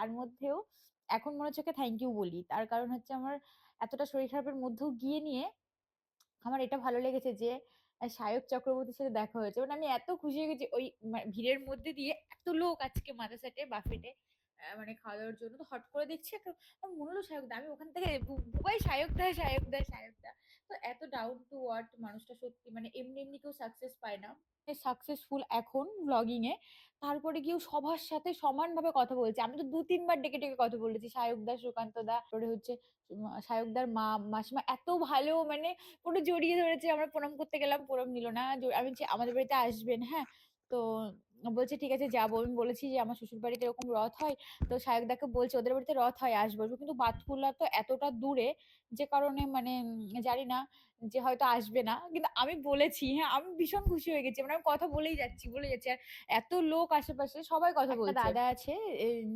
তার মধ্যেও এখন মনে হচ্ছে ওকে থ্যাংক ইউ বলি। তার কারণ হচ্ছে আমার এতটা শরীর খারাপের মধ্যেও গিয়ে নিয়ে আমার এটা ভালো লেগেছে যে সায়ক চক্রবর্তীর সাথে দেখা হয়েছে। মানে আমি এত খুশি হয়ে গেছি ওই ভিড়ের মধ্যে দিয়ে এত লোক আজকে মাদ্রাসাতে বাফেটে মানে খাওয়া দাওয়ার জন্য। তো হট করে দেখছি একটা আমার মনে হলো সায়ক দা, আমি ওখান থেকে বুবাই সায়ক দা সায়ক দা সায়ক দা। তো এত ডাউন টু আর্থ মানুষটা সত্যি, মানে এমনি এমনি কেউ সাকসেস পায় না, সাকসেসফুল এখন ব্লগিং এ। তারপরে গিয়েও সবার সাথে সমানভাবে কথা বলছে। আমি তো ২-৩ বার ডেকে ডেকে কথা বলেছি, সায়ক দা, সুকান্ত দা, তারপরে হচ্ছে সায়কদার মা মাসিমা এত ভালো, মানে পুরো জড়িয়ে ধরেছে। আমরা প্রণাম করতে গেলাম, প্রণাম নিল না। আমি বলছি আমাদের বাড়িতে আসবেন, হ্যাঁ? তো বলছে ঠিক আছে যাবো। আমি বলেছি যে আমার শ্বশুর বাড়িতে এরকম রথ হয়, তো সায়কদাকে বলছে ওদের বাড়িতে রথ হয়, আসবো। কিন্তু বাতকুল্লা তো এতটা দূরে, যে কারণে মানে জানি না যে হয়তো আসবে না। কিন্তু আমি বলেছি, হ্যাঁ আমি ভীষণ খুশি হয়ে গেছি, মানে আমি কথা বলেই যাচ্ছি বলে যাচ্ছি। আর এত লোক আশেপাশে সবাই কথা বলছে। একটা দাদা আছে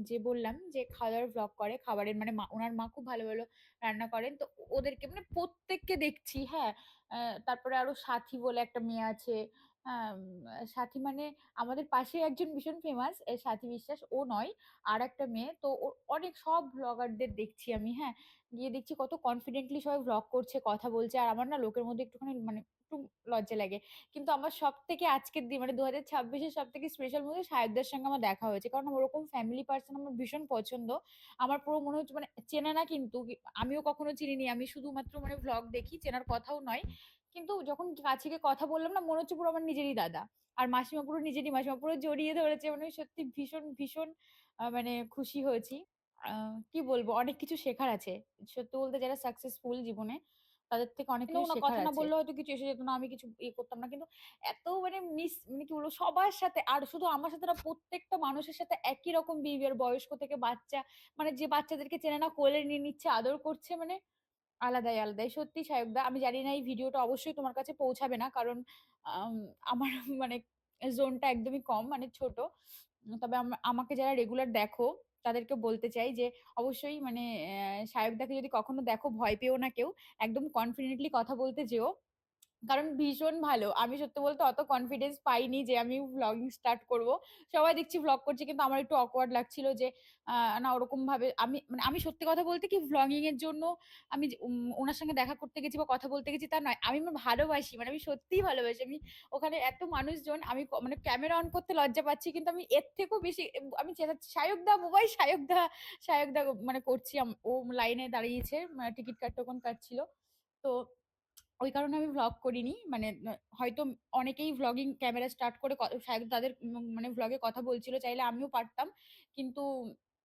যে বললাম যে খাওয়া দাওয়ার ব্লগ করে, খাবারের মানে ওনার মা খুব ভালো ভালো রান্না করেন। তো ওদেরকে মানে প্রত্যেককে দেখছি, হ্যাঁ। তারপরে আরো সাথী বলে একটা মেয়ে আছে। সাথী মানে আমাদের পাশে একজন ভীষণ ফেমাস সাথী বিশ্বাস, ও নয়, আর একটা মেয়ে। তো অনেক সব ব্লগারদের দেখছি আমি, হ্যাঁ। গিয়ে দেখছি কত কনফিডেন্টলি সবাই ব্লগ করছে, কথা বলছে। আর আমার না লোকের মধ্যে একটুখানি মানে একটু লজ্জা লাগে। কিন্তু আমার সব থেকে আজকের দিন মানে 2026-এর সব থেকে স্পেশাল মধ্যে সাহেবদের সঙ্গে আমার দেখা হয়েছে, কারণ ওরকম ফ্যামিলি পার্সন আমার ভীষণ পছন্দ। আমার পুরো মনে হচ্ছে মানে চেনা না, কিন্তু আমিও কখনো চিনিনি, আমি শুধুমাত্র মানে ভ্লগ দেখি, চেনার কথাও নয়। কিন্তু যখন কাছে গিয়ে কথা বললাম না, মনে হচ্ছে পুরো আমার নিজেরই দাদা। আর মাসিমা পুরো নিজেরই মাসিমা, পুরো জড়িয়ে ধরেছে। মানে সত্যি ভীষণ ভীষণ মানে খুশি হয়েছি। কি বলবো, অনেক কিছু শেখার আছে। সত্যি বলতে যারা সাকসেসফুল জীবনে, তাদের থেকে অনেক কিছু শেখার কথা না আছে। বললে হয়তো কিছু এসে যেত না, আমি কিছু ইয়ে করতাম না। কিন্তু এত মানে মানে কি বলবো, সবার সাথে, আর শুধু আমার সাথে না, প্রত্যেকটা মানুষের সাথে একই রকম বিহেভিয়ার, বয়স্ক থেকে বাচ্চা, মানে যে বাচ্চাদেরকে চেনে না কোলে নিয়ে নিচ্ছে, আদর করছে, মানে আলাদাই আলাদাই। সত্যি সায়কদা, আমি জানি না এই ভিডিওটা অবশ্যই তোমার কাছে পৌঁছাবে না, কারণ আম, আমার মানে জোনটা একদমই কম, মানে ছোট। তবে আমাকে যারা রেগুলার দেখো তাদেরকে বলতে চাই যে অবশ্যই মানে সায়কদাকে যদি কখনো দেখো ভয় পেও না কেউ, একদম কনফিডেন্টলি কথা বলতে যেও। কারণ ভীষণ ভালো। আমি সত্যি বলতে অত কনফিডেন্স পাইনি যে আমি ভ্লগিং স্টার্ট করব। সবাই দেখছি ভ্লগ করছে, কিন্তু আমার একটু অকওয়ার্ড লাগছিল যে না ওরকম ভাবে আমি মানে আমি সত্যি কথা বলতে কি ভ্লগিং এর জন্য আমি যে, ওনার সঙ্গে দেখা করতে গেছি বা কথা বলতে গেছি তা নয়। আমি আমার ভালোবাসি, মানে আমি সত্যিই ভালোবাসি। আমি ওখানে এত মানুষজন, আমি মানে ক্যামেরা অন করতে লজ্জা পাচ্ছি, কিন্তু আমি এর থেকেও বেশি আমি চেঁচাচ্ছি সায়ক দা মোবাইল, সায়ক দা সায়ক দা মানে করছি। ও লাইনে দাঁড়িয়েছে, টিকিট টোকন কাটছিল। তো ওই কারণে আমি ভ্লগ করিনি। মানে হয়তো অনেকেই ভ্লগিং ক্যামেরা স্টার্ট করে শায়দ তাদের মানে ভ্লগে কথা বলছিল, চাইলে আমিও পারতাম। কিন্তু